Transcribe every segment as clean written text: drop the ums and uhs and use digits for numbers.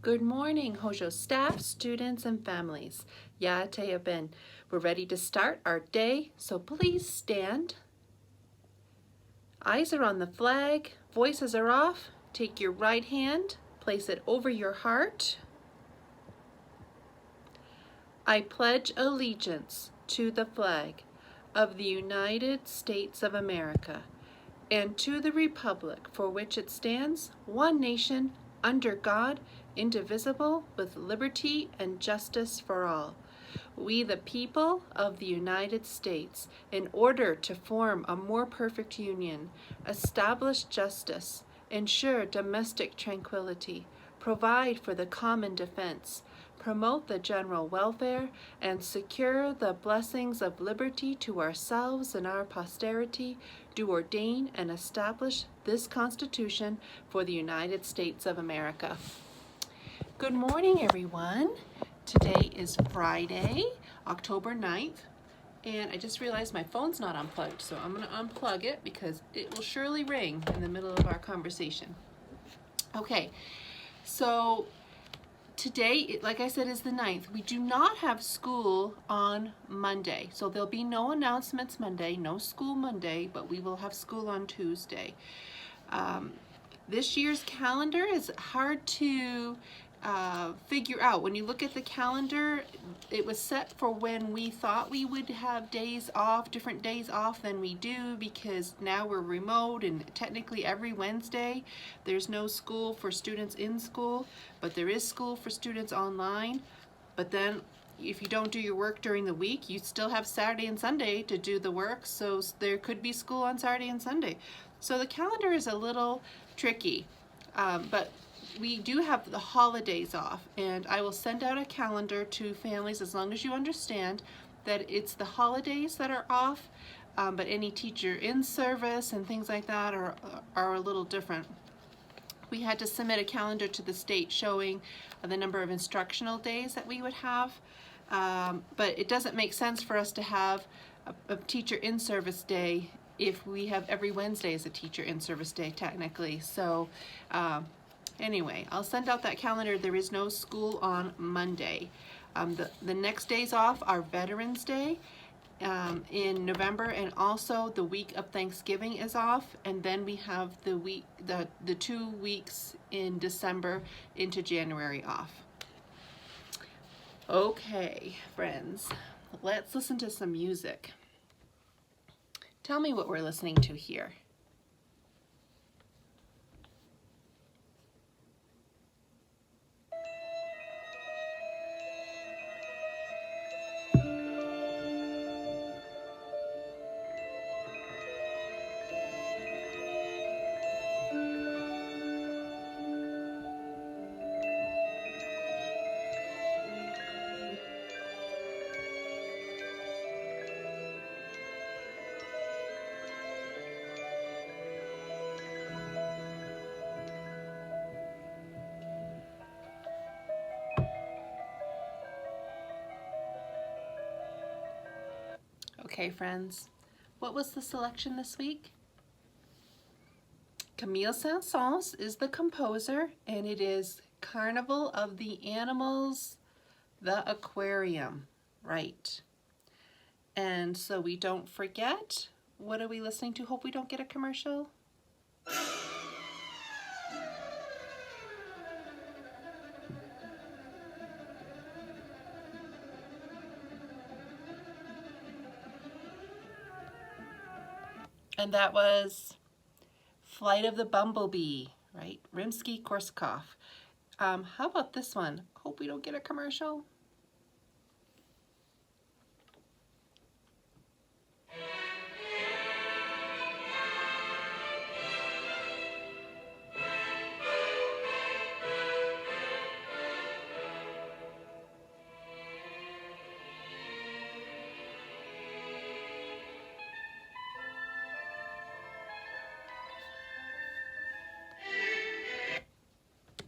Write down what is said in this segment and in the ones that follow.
Good morning, Hojo staff, students, and families. Yatea Ben. We're ready to start our day, so please stand. Eyes are on the flag, voices are off. Take your right hand, place it over your heart. I pledge allegiance to the flag of the United States of America and to the republic for which it stands, one nation, under God, indivisible, with liberty and justice for all. We, the people of the United States, in order to form a more perfect union, establish justice, ensure domestic tranquility, provide for the common defense, promote the general welfare, and secure the blessings of liberty to ourselves and our posterity, do ordain and establish this Constitution for the United States of America. Good morning, everyone. Today is Friday, October 9th, and I just realized my phone's not unplugged, so I'm going to unplug it because it will surely ring in the middle of our conversation. Okay, so today, like I said, is the 9th. We do not have school on Monday, so there'll be no announcements Monday, no school Monday, but we will have school on Tuesday. This year's calendar is hard to figure out. When you look at the calendar, it was set for when we thought we would have days off, different days off than we do, because now we're remote and technically every Wednesday there's no school for students in school, but there is school for students online. But then if you don't do your work during the week, you still have Saturday and Sunday to do the work, so there could be school on Saturday and Sunday. So the calendar is a little tricky, but we do have the holidays off, and I will send out a calendar to families as long as you understand that it's the holidays that are off, but any teacher in service and things like that are a little different. We had to submit a calendar to the state showing the number of instructional days that we would have, but it doesn't make sense for us to have a teacher in service day if we have every Wednesday as a teacher in service day technically. So anyway, I'll send out that calendar. There is no school on Monday. The next days off are Veterans Day in November, and also the week of Thanksgiving is off, and then we have the 2 weeks in December into January off. Okay, friends, let's listen to some music. Tell me what we're listening to here. Okay, friends, what was the selection this week? Camille Saint-Saëns is the composer, and it is Carnival of the Animals, the Aquarium, right? And so we don't forget, what are we listening to? Hope we don't get a commercial. And that was Flight of the Bumblebee, right? Rimsky-Korsakov. How about this one? Hope we don't get a commercial.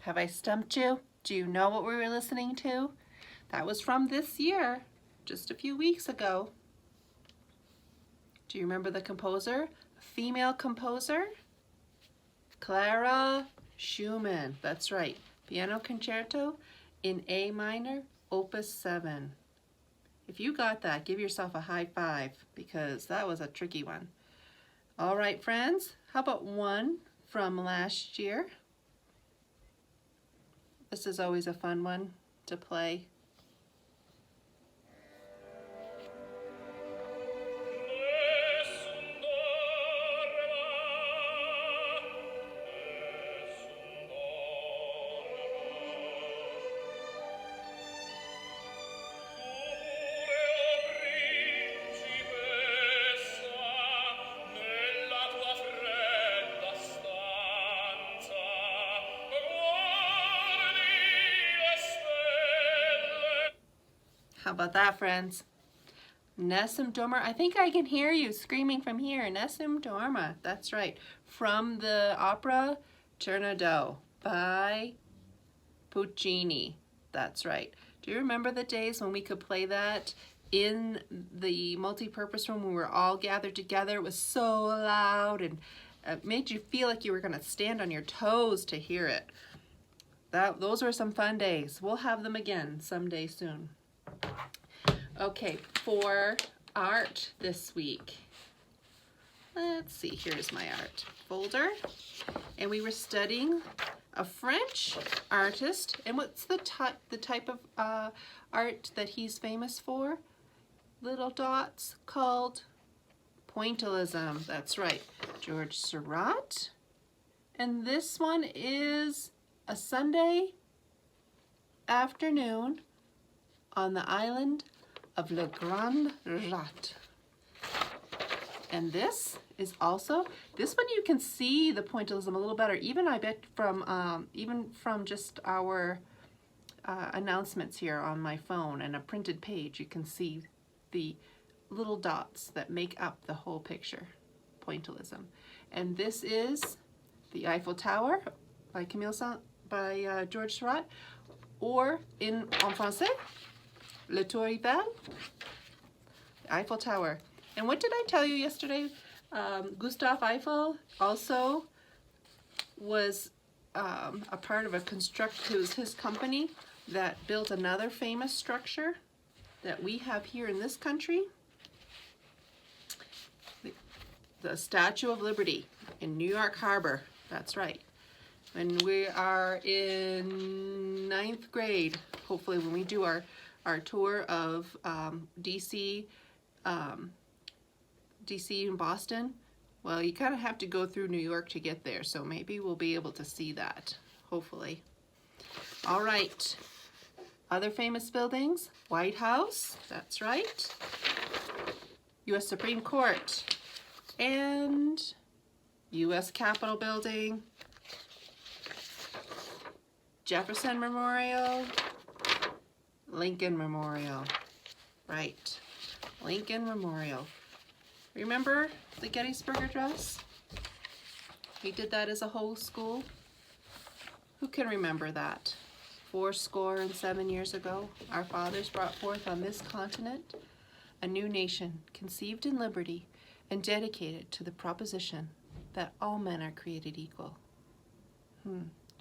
Have I stumped you? Do you know what we were listening to? That was from this year, just a few weeks ago. Do you remember the composer? A female composer? Clara Schumann. That's right. Piano Concerto in A minor, Opus 7. If you got that, give yourself a high five because that was a tricky one. All right, friends, how about one from last year? This is always a fun one to play. How about that, friends? Nessun Dorma. I think I can hear you screaming from here. Nessun Dorma. That's right. From the opera Turandot by Puccini. That's right. Do you remember the days when we could play that in the multi-purpose room when we were all gathered together? It was so loud and it made you feel like you were going to stand on your toes to hear it. Those were some fun days. We'll have them again someday soon. Okay, for art this week. Let's see, here's my art folder. And we were studying a French artist. And what's the type of art that he's famous for? Little dots, called pointillism. That's right, George Seurat. And this one is a Sunday afternoon on the island of Le Grand Rat. And this is also, this one you can see the pointillism a little better, even I bet from just our announcements here on my phone and a printed page, you can see the little dots that make up the whole picture, pointillism. And this is the Eiffel Tower by George Seurat, or en français, Le Tour Eiffel, the Eiffel Tower. And what did I tell you yesterday? Gustave Eiffel also was a part of it was his company that built another famous structure that we have here in this country, the Statue of Liberty in New York Harbor. That's right. When we are in 9th grade, hopefully when we do our tour of DC and Boston, well, you kind of have to go through New York to get there, so maybe we'll be able to see that, hopefully. All right, other famous buildings, White House, that's right, U.S. Supreme Court, and U.S. Capitol Building, Jefferson Memorial, Lincoln Memorial, right, Lincoln Memorial. Remember the Gettysburg Address? We did that as a whole school. Who can remember that? 77 years ago, our fathers brought forth on this continent a new nation, conceived in liberty and dedicated to the proposition that all men are created equal.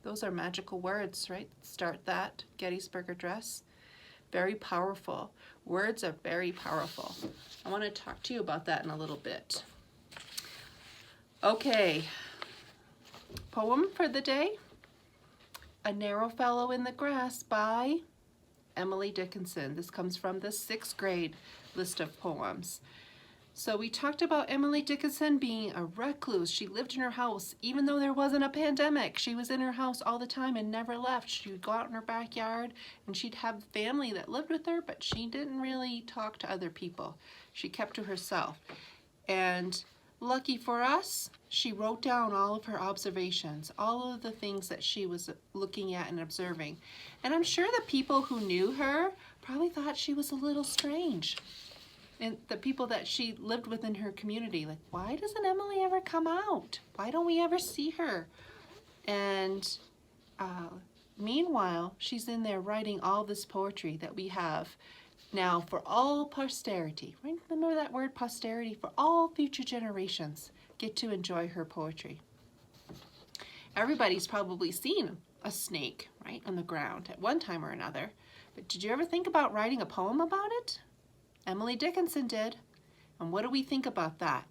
Those are magical words, right? Start that Gettysburg Address. Very powerful. Words are very powerful. I want to talk to you about that in a little bit. Okay, poem for the day, A Narrow Fellow in the Grass by Emily Dickinson. This comes from the 6th grade list of poems. So we talked about Emily Dickinson being a recluse. She lived in her house even though there wasn't a pandemic. She was in her house all the time and never left. She would go out in her backyard and she'd have family that lived with her, but she didn't really talk to other people. She kept to herself. And lucky for us, she wrote down all of her observations, all of the things that she was looking at and observing. And I'm sure the people who knew her probably thought she was a little strange. And the people that she lived with in her community, like, why doesn't Emily ever come out? Why don't we ever see her? And meanwhile, she's in there writing all this poetry that we have now for all posterity. Right? Remember that word, posterity? For all future generations get to enjoy her poetry. Everybody's probably seen a snake, right, on the ground at one time or another. But did you ever think about writing a poem about it? Emily Dickinson did. And what do we think about that?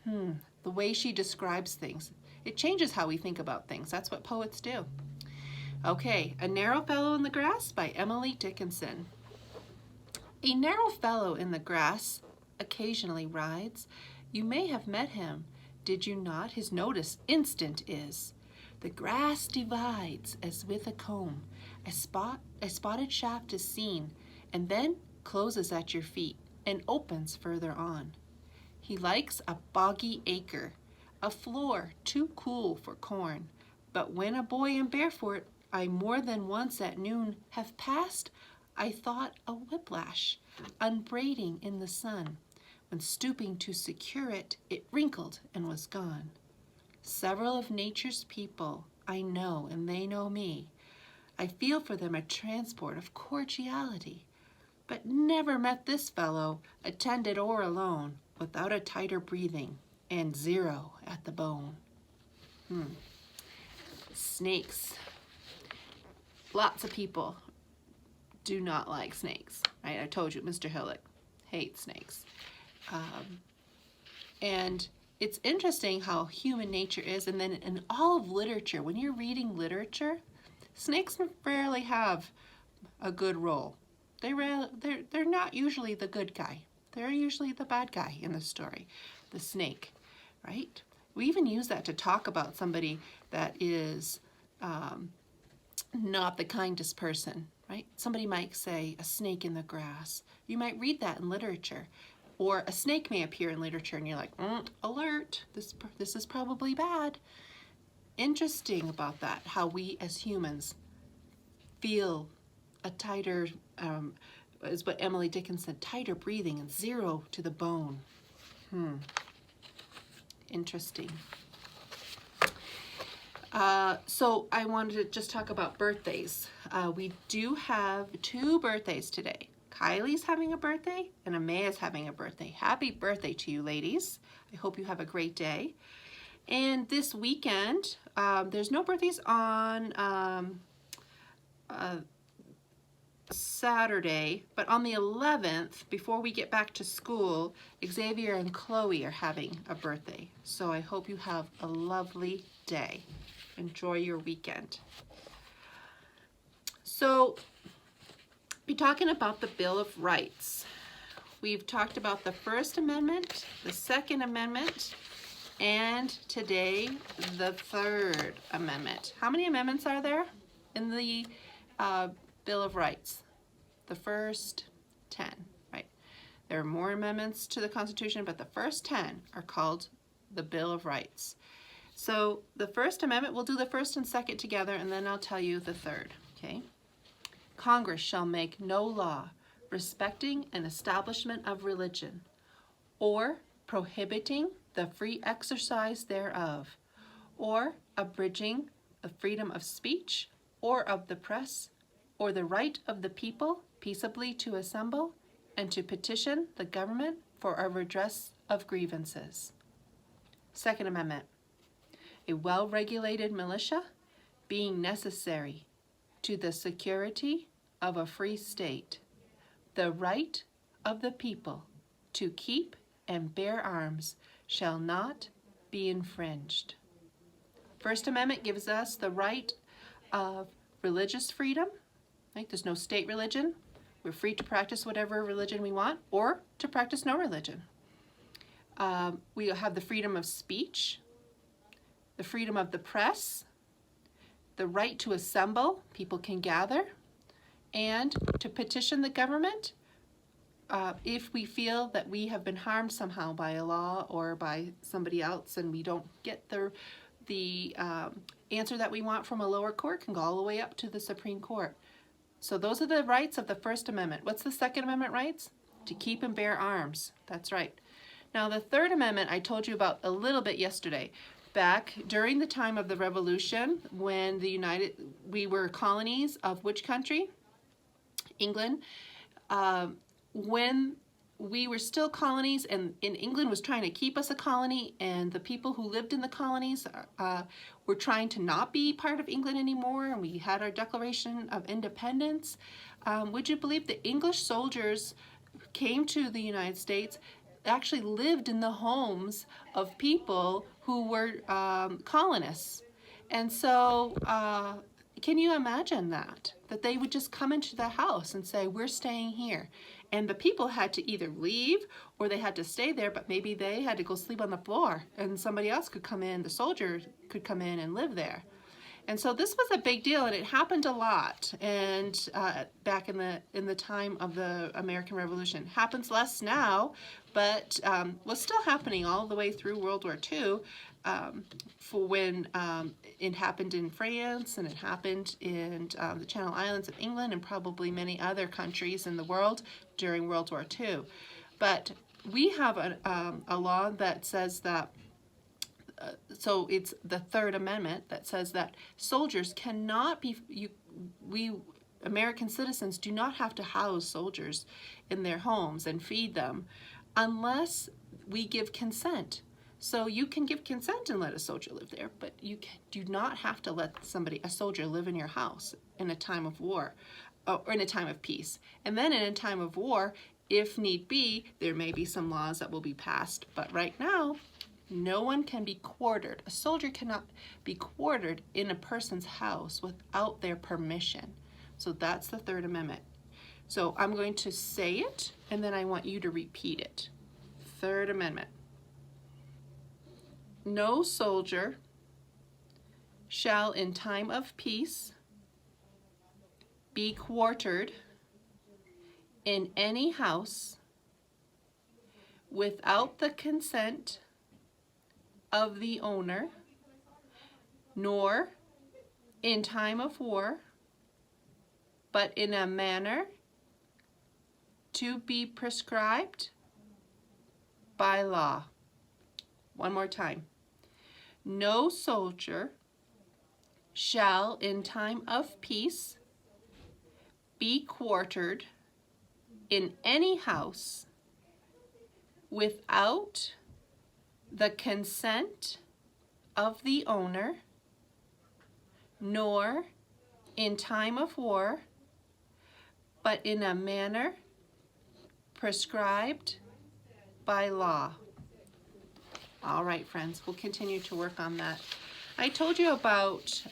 The way she describes things. It changes how we think about things. That's what poets do. Okay, A Narrow Fellow in the Grass by Emily Dickinson. A narrow fellow in the grass occasionally rides. You may have met him, did you not? His notice instant is. The grass divides as with a comb. A spotted shaft is seen, and then closes at your feet and opens further on. He likes a boggy acre, a floor too cool for corn. But when a boy in barefoot I more than once at noon have passed, I thought a whiplash, unbraiding in the sun. When stooping to secure it, it wrinkled and was gone. Several of nature's people I know, and they know me. I feel for them a transport of cordiality, but never met this fellow, attended or alone, without a tighter breathing, and 0 at the bone. Snakes. Lots of people do not like snakes, right? I told you, Mr. Hillick hates snakes. And it's interesting how human nature is, and then in all of literature, when you're reading literature, snakes rarely have a good role. They're not usually the good guy. They're usually the bad guy in the story, the snake, right? We even use that to talk about somebody that is not the kindest person, right? Somebody might say a snake in the grass. You might read that in literature. Or a snake may appear in literature and you're like, alert, this is probably bad. Interesting about that, how we as humans feel a tighter, is what Emily Dickinson said, tighter breathing and 0 to the bone. Interesting. So I wanted to just talk about birthdays. We do have 2 birthdays today. Kylie's having a birthday and Amaya's having a birthday. Happy birthday to you, ladies. I hope you have a great day. And this weekend, there's no birthdays on Saturday, but on the 11th, before we get back to school, Xavier and Chloe are having a birthday. So I hope you have a lovely day. Enjoy your weekend. So, be talking about the Bill of Rights. We've talked about the First Amendment, the Second Amendment, and today the Third Amendment. How many amendments are there in the Bill of Rights? The first 10, right? There are more amendments to the Constitution, but the first 10 are called the Bill of Rights. So the First Amendment, we'll do the first and second together, and then I'll tell you the third, okay? Congress shall make no law respecting an establishment of religion, or prohibiting the free exercise thereof, or abridging the freedom of speech, or of the press, or the right of the people peaceably to assemble, and to petition the government for a redress of grievances. Second Amendment. A well-regulated militia being necessary to the security of a free state, the right of the people to keep and bear arms shall not be infringed. First Amendment gives us the right of religious freedom. Right? There's no state religion. We're free to practice whatever religion we want, or to practice no religion. We have the freedom of speech, the freedom of the press, the right to assemble, people can gather, and to petition the government if we feel that we have been harmed somehow by a law or by somebody else and we don't get the answer that we want from a lower court, can go all the way up to the Supreme Court. So those are the rights of the First Amendment. What's the Second Amendment rights? To keep and bear arms. That's right. Now the Third Amendment I told you about a little bit yesterday. Back during the time of the Revolution, when we were colonies of which country? England. When we were still colonies, and England was trying to keep us a colony, and the people who lived in the colonies were trying to not be part of England anymore, and we had our Declaration of Independence. Would you believe the English soldiers who came to the United States actually lived in the homes of people who were colonists? And so can you imagine that they would just come into the house and say, we're staying here? And the people had to either leave or they had to stay there, but maybe they had to go sleep on the floor and somebody else could come in, the soldier could come in and live there. And so this was a big deal, and it happened a lot. And back in the time of the American Revolution, happens less now, but was still happening all the way through World War II. For when it happened in France, and it happened in the Channel Islands of England, and probably many other countries in the world during World War II. But we have a law that says that. So it's the Third Amendment that says that soldiers cannot be, we American citizens do not have to house soldiers in their homes and feed them unless we give consent. So you can give consent and let a soldier live there, but you do not have to let a soldier live in your house in a time of war or in a time of peace. And then in a time of war, if need be, there may be some laws that will be passed, but right now, no one can be quartered. A soldier cannot be quartered in a person's house without their permission. So that's the Third Amendment. So I'm going to say it, and then I want you to repeat it. Third Amendment. No soldier shall in time of peace be quartered in any house without the consent of the owner, nor in time of war, but in a manner to be prescribed by law. One more time. No soldier shall in time of peace be quartered in any house without the consent of the owner, nor in time of war, but in a manner prescribed by law. All right, friends, we'll continue to work on that. I told you about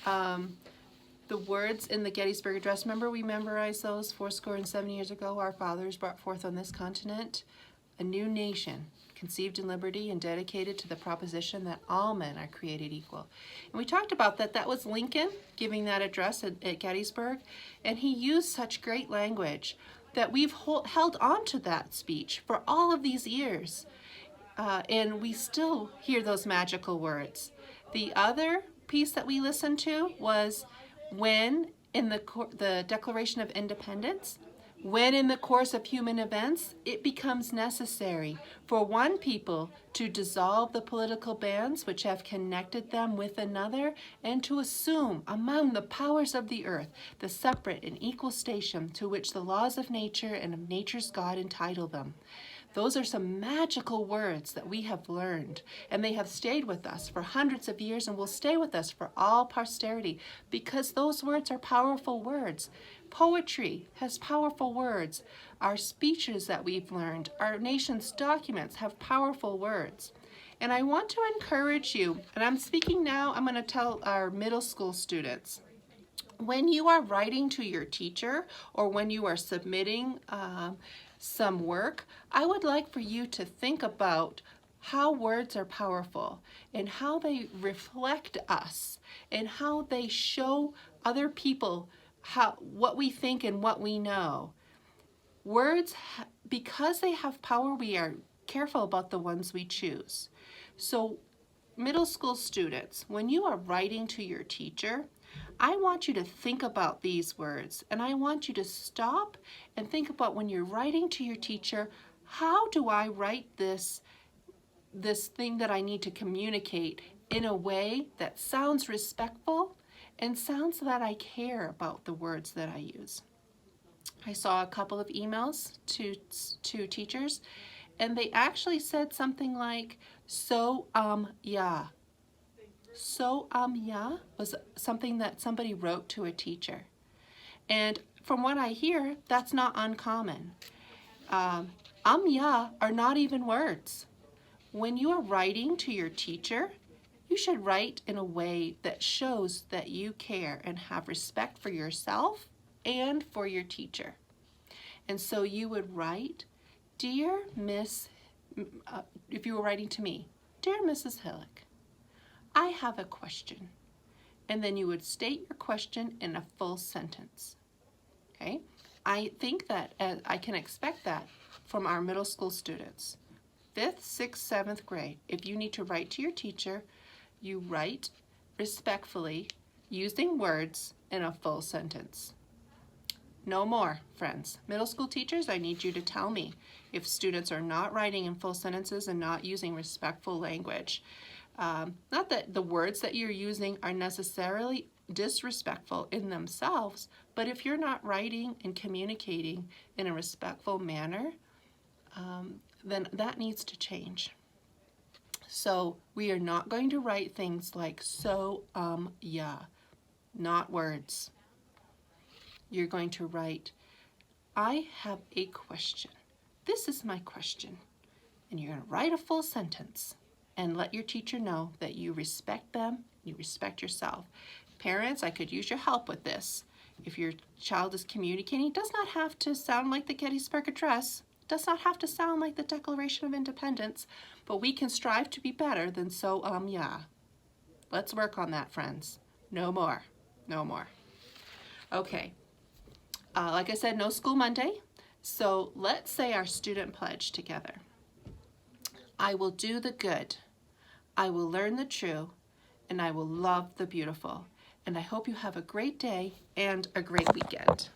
the words in the Gettysburg Address. Remember we memorized those 70 years ago? Our fathers brought forth on this continent a new nation, conceived in liberty and dedicated to the proposition that all men are created equal. And we talked about that. That was Lincoln giving that address at Gettysburg, and he used such great language that we've held on to that speech for all of these years. And we still hear those magical words. The other piece that we listened to was when in the Declaration of Independence, when in the course of human events it becomes necessary for one people to dissolve the political bands which have connected them with another, and to assume among the powers of the earth the separate and equal station to which the laws of nature and of nature's God entitle them. Those are some magical words that we have learned, and they have stayed with us for hundreds of years and will stay with us for all posterity, because those words are powerful words. Poetry has powerful words. Our speeches that we've learned, our nation's documents have powerful words. And I want to encourage you, and I'm speaking now, I'm going to tell our middle school students, when you are writing to your teacher or when you are submitting some work, I would like for you to think about how words are powerful and how they reflect us and how they show other people what we think and what we know. Words, because they have power, we are careful about the ones we choose. So middle school students, when you are writing to your teacher, I want you to think about these words, and I want you to stop and think about, when you're writing to your teacher, how do I write this thing that I need to communicate in a way that sounds respectful and sounds that I care about the words that I use. I saw a couple of emails to teachers, and they actually said something like, so, yeah. So, yeah was something that somebody wrote to a teacher. And from what I hear, that's not uncommon. Yeah are not even words. When you are writing to your teacher, you should write in a way that shows that you care and have respect for yourself and for your teacher. And so you would write, Dear Miss, if you were writing to me, Dear Mrs. Hillock, I have a question. And then you would state your question in a full sentence. Okay? I think that I can expect that from our middle school students. 5th, 6th, 7th grade. If you need to write to your teacher, you write respectfully using words in a full sentence. No more, friends. Middle school teachers, I need you to tell me if students are not writing in full sentences and not using respectful language. Not that the words that you're using are necessarily disrespectful in themselves, but if you're not writing and communicating in a respectful manner, then that needs to change. So we are not going to write things like so, yeah, not words. You're going to write, I have a question. This is my question. And you're going to write a full sentence and let your teacher know that you respect them, you respect yourself. Parents, I could use your help with this. If your child is communicating, it does not have to sound like the Gettysburg Address. It does not have to sound like the Declaration of Independence, but we can strive to be better than so, yeah. Let's work on that, friends. No more. No more. Okay. Like I said, no school Monday. So let's say our student pledge together. I will do the good. I will learn the true. And I will love the beautiful. And I hope you have a great day and a great weekend.